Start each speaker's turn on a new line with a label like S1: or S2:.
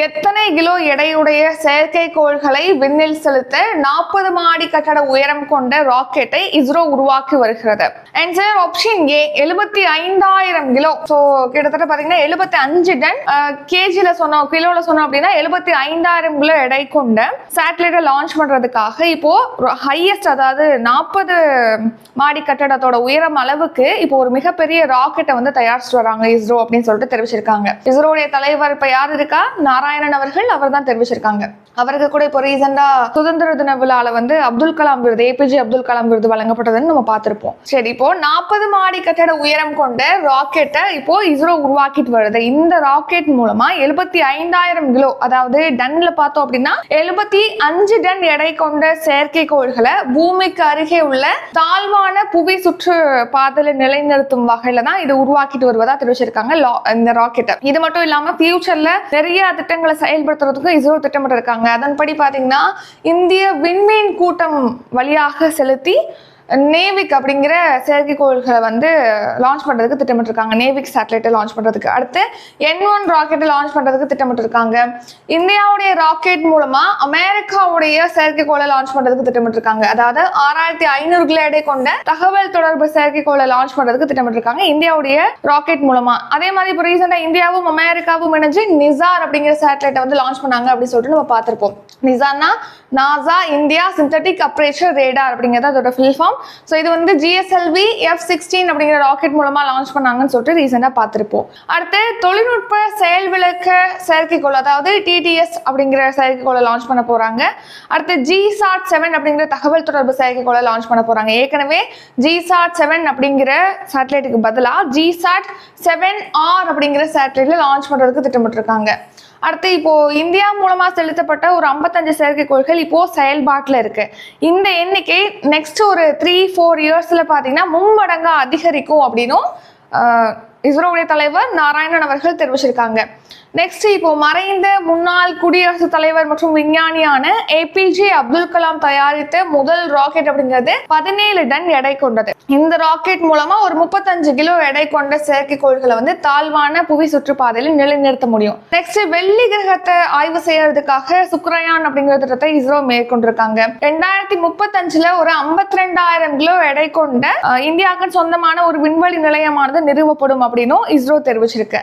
S1: எத்தனை கிலோ எடையுடைய செயற்கைக்கோள்களை விண்ணில் செலுத்த 40 மாடி கட்டட உயரம் கொண்ட ராக்கெட்டை இஸ்ரோ உருவாக்கி வருகிறது. Answer option A 75,000 kilo. So கிட்டத்தட்ட பார்த்தீங்கன்னா 75 டன். கேஜில சொன்னோம், கிலோல சொன்னோம் அப்படின்னா 75,000 கிலோ எடை கொண்ட சேட்டலைட்டை லான்ச் பண்றதுக்காக இப்போ ஹையஸ்ட், அதாவது 40 மாடி கட்டடத்தோட உயரம் அளவுக்கு இப்போ ஒரு மிகப்பெரிய ராக்கெட்டை வந்து தயாரிச்சுட்டு வராங்க இஸ்ரோ அப்படின்னு சொல்லிட்டு தெரிவிச்சிருக்காங்க. இஸ்ரோடைய தலைவர் இப்ப யார் இருக்கா? நாராயணன் அவர்கள். அவர் தான் தெரிவிச்சிருக்காங்க. அவருக்கு கூட இப்போ ரீசெண்டா சுதந்திர தின விழால வந்து அப்துல் கலாம் விருது, ஏபிஜே அப்துல் கலாம் விருது வழங்கப்பட்டதுன்னு நம்ம பார்த்திருப்போம். சரி, இப்போ 40 மாடி கட்டட உயரம் கொண்ட ராக்கெட்டை இப்போ இஸ்ரோ உருவாக்கிட்டு வருது. இந்த ராக்கெட் மூலமா 75,000 கிலோ, அதாவது டன்ல பார்த்தோம் அப்படின்னா 75 டன் எடை கொண்ட செயற்கைக்கோள்களை பூமிக்கு அருகே உள்ள தாழ்வான புவி சுற்று பாதையில நிலைநிறுத்தும் வகையில தான் இது உருவாக்கிட்டு வருவதா தெரிவிச்சிருக்காங்க இந்த ராக்கெட்டை. இது மட்டும் இல்லாம ஃபியூச்சர்ல நிறைய திட்டங்களை செயல்படுத்துறதுக்கு இஸ்ரோ திட்டமிட்டு இருக்காங்க. அதன்படி பாத்தீங்கன்னா இந்திய விண்மீன் கூட்டம் வழியாக செலுத்தி நேவிக் அப்படிங்கிற செயற்கைக்கோள்களை வந்து லான்ச் பண்றதுக்கு திட்டமிட்டிருக்காங்க. நேவிக் சேட்டலைட்டை லான்ச் பண்றதுக்கு. அடுத்து N1 ராக்கெட்டை லான்ச் பண்றதுக்கு திட்டமிட்டிருக்காங்க. இந்தியாவுடைய ராக்கெட் மூலமா அமெரிக்காவுடைய செயற்கைக்கோளை லான்ச் பண்றதுக்கு திட்டமிட்டிருக்காங்க. அதாவது 6,500 கிலோ எடை கொண்ட தகவல் தொடர்பு செயற்கைக்கோளை லான்ச் பண்றதுக்கு திட்டமிட்டிருக்காங்க இந்தியாவுடைய ராக்கெட் மூலமா. அதே மாதிரி இப்போ ரீசெண்டா இந்தியாவும் அமெரிக்காவும் இணைஞ்சு நிசார் அப்படிங்கிற சேட்டலைட்டை வந்து லான்ச் பண்ணாங்க அப்படின்னு சொல்லிட்டு நம்ம பார்த்திருப்போம். நிசார்னா NASA India synthetic aperture radar அப்படிங்கிறது அதோட ஃபுல் ஃபார்ம். ஸோ இது வந்து GSLV F-16 அப்படிங்கிற ராக்கெட் மூலமா லான்ச் பண்ணாங்கன்னு சொல்லிட்டு ரீசெண்டா பார்த்திருப்போம். அடுத்து தொழில்நுட்ப செயல் விளக்க செயற்கைக்கோள், அதாவது TTS அப்படிங்கிற செயற்கைக்கோளை லான்ச் பண்ண போறாங்க. அடுத்து GSAT-7 அப்படிங்கிற தகவல் தொடர்பு செயற்கைக்கோளை லான்ச் பண்ண போறாங்க. ஏற்கனவே GSAT-7 அப்படிங்கிற சேட்டலைட்டுக்கு பதிலா GSAT-7R அப்படிங்கிற சேட்டலைட்ல லான்ச் பண்றதுக்கு திட்டமிட்டிருக்காங்க. அடுத்து இப்போ இந்தியா மூலமா செலுத்தப்பட்ட ஒரு 55 செயற்கைக்கோள்கள் இப்போ செயல்பாட்டில் இருக்கு. இந்த எண்ணிக்கை நெக்ஸ்ட் ஒரு 3-4 இயர்ஸ்ல பாத்தீங்கன்னா மும்மடங்கா அதிகரிக்கும் அப்படின்னும் இஸ்ரோவுடைய தலைவர் நாராயணன் அவர்கள் தெரிவிச்சிருக்காங்க. நெக்ஸ்ட் இப்போ மறைந்த முன்னாள் குடியரசுத் தலைவர் மற்றும் விஞ்ஞானியான APJ அப்துல் கலாம் தயாரித்த முதல் ராக்கெட் அப்படிங்கிறது 17 டன் எடை கொண்டது. இந்த ராக்கெட் மூலமா ஒரு 35 கிலோ எடை கொண்ட செயற்கைக்கோள்களை வந்து தாழ்வான புவி சுற்றுப்பாதையில நிலைநிறுத்த முடியும். நெக்ஸ்ட் வெள்ளி கிரகத்தை ஆய்வு செய்யறதுக்காக சுக்ரயான் அப்படிங்கிற திட்டத்தை இஸ்ரோ மேற்கொண்டிருக்காங்க. 2035ல ஒரு 52,000 கிலோ எடை கொண்ட இந்தியாவுக்கு சொந்தமான ஒரு விண்வெளி நிலையமானது நிறுவப்படும் அப்படின்னும் இஸ்ரோ தெரிவிச்சிருக்கு.